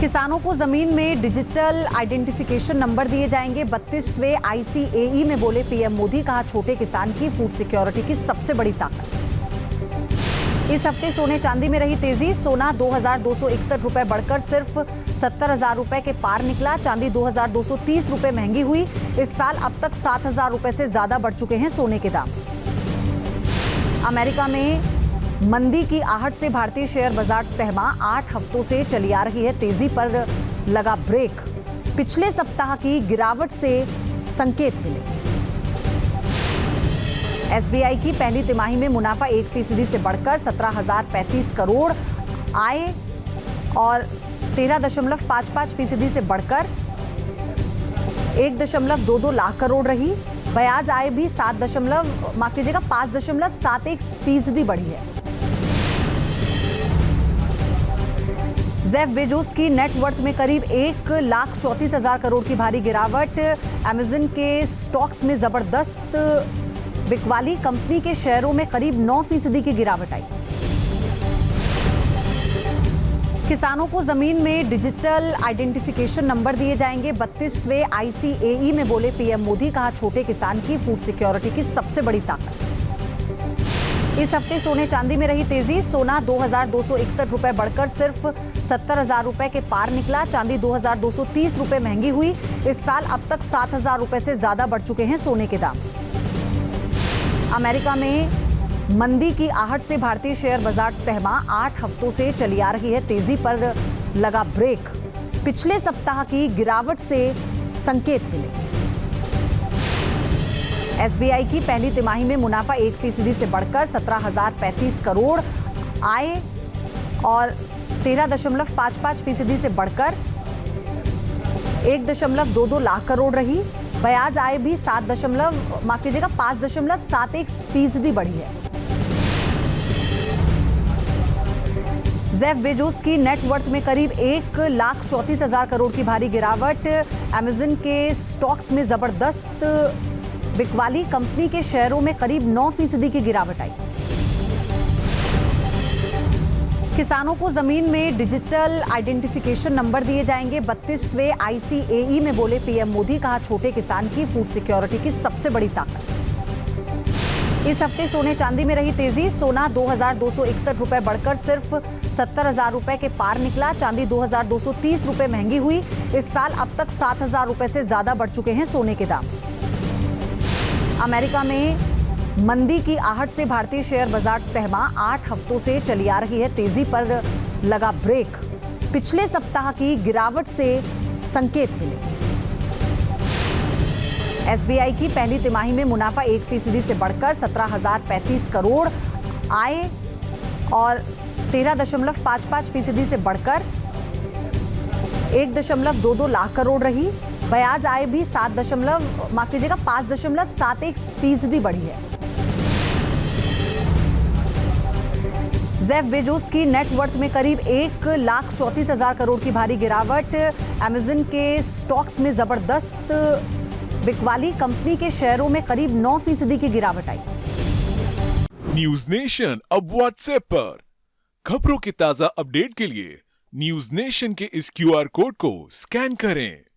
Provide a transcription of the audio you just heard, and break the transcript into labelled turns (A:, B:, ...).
A: किसानों को जमीन में डिजिटल आइडेंटिफिकेशन नंबर दिए जाएंगे। 32वें ICAE में बोले पीएम मोदी, कहा छोटे किसान की फूड सिक्योरिटी की सबसे बड़ी ताकत। इस हफ्ते सोने चांदी में रही तेजी। सोना 2261 रुपए बढ़कर सिर्फ 70,000 रुपए के पार निकला। चांदी 2230 रुपए महंगी हुई। इस साल अब तक 7,000 रुपए से ज्यादा बढ़ चुके हैं सोने के दाम। अमेरिका में मंदी की आहट से भारतीय शेयर बाजार सहमा। 8 हफ्तों से चली आ रही है तेजी पर लगा ब्रेक। पिछले सप्ताह की गिरावट से संकेत मिले। SBI की पहली तिमाही में मुनाफा 1% से बढ़कर 17,035 करोड़, आय और 13.55% से बढ़कर 1.22 लाख करोड़ रही। ब्याज आय भी 5.71% बढ़ी है। जेफ बेजोस की नेटवर्थ में करीब 1,34,000 करोड़ की भारी गिरावट। अमेज़न के स्टॉक्स में जबरदस्त बिकवाली। कंपनी के शेयरों में करीब 9% की गिरावट आई। किसानों को जमीन में डिजिटल आइडेंटिफिकेशन नंबर दिए जाएंगे। 32वें ICAE में बोले पीएम मोदी, कहा छोटे किसान की फूड सिक्योरिटी की सबसे बड़ी ताकत। इस हफ्ते सोने चांदी में रही तेजी। सोना 2261 रुपए बढ़कर सिर्फ 70,000 रुपए के पार निकला। चांदी 2230 रुपए महंगी हुई। इस साल अब तक 7,000 रुपए से ज्यादा बढ़ चुके हैं सोने के दाम। अमेरिका में मंदी की आहट से भारतीय शेयर बाजार सहमा। 8 हफ्तों से चली आ रही है तेजी पर लगा ब्रेक। पिछले सप्ताह की गिरावट से संकेत मिले। SBI की पहली तिमाही में मुनाफा 1% से बढ़कर 17,035 करोड़, आय और 13.55% से बढ़कर 1.22 लाख करोड़ रही। ब्याज आय भी 5.71% बढ़ी है। जेफ बेजोस की नेटवर्थ में करीब 1,34,000 करोड़ की भारी गिरावट। अमेज़न के स्टॉक्स में जबरदस्त बिकवाली। कंपनी के शेयरों में करीब 9% की गिरावट आई। किसानों को जमीन में डिजिटल आइडेंटिफिकेशन नंबर दिए जाएंगे। 32वें ICAE में बोले पीएम मोदी, कहा छोटे किसान की फूड सिक्योरिटी की सबसे बड़ी ताकत। इस हफ्ते सोने चांदी में रही तेजी। सोना 2261 रुपए बढ़कर सिर्फ 70,000 रुपए के पार निकला। चांदी 2230 रुपए महंगी हुई। इस साल अब तक 7,000 रुपए से ज्यादा बढ़ चुके हैं सोने के दाम। अमेरिका में मंदी की आहट से भारतीय शेयर बाजार सहमा। 8 हफ्तों से चली आ रही है तेजी पर लगा ब्रेक। पिछले सप्ताह की गिरावट से संकेत मिले। SBI की पहली तिमाही में मुनाफा 1% से बढ़कर 17,035 करोड़, आय और 13.55% से बढ़कर 1.22 लाख करोड़ रही। ब्याज आय भी 5.71% बढ़ी है। जेफ बेजोस की नेटवर्थ में करीब 1,34,000 करोड़ की भारी गिरावट। अमेज़न के स्टॉक्स में जबरदस्त बिकवाली। कंपनी के शेयरों में करीब 9% की गिरावट आई।
B: न्यूज नेशन अब व्हाट्सएप पर खबरों की ताजा अपडेट के लिए न्यूज नेशन के इस QR कोड को स्कैन करें।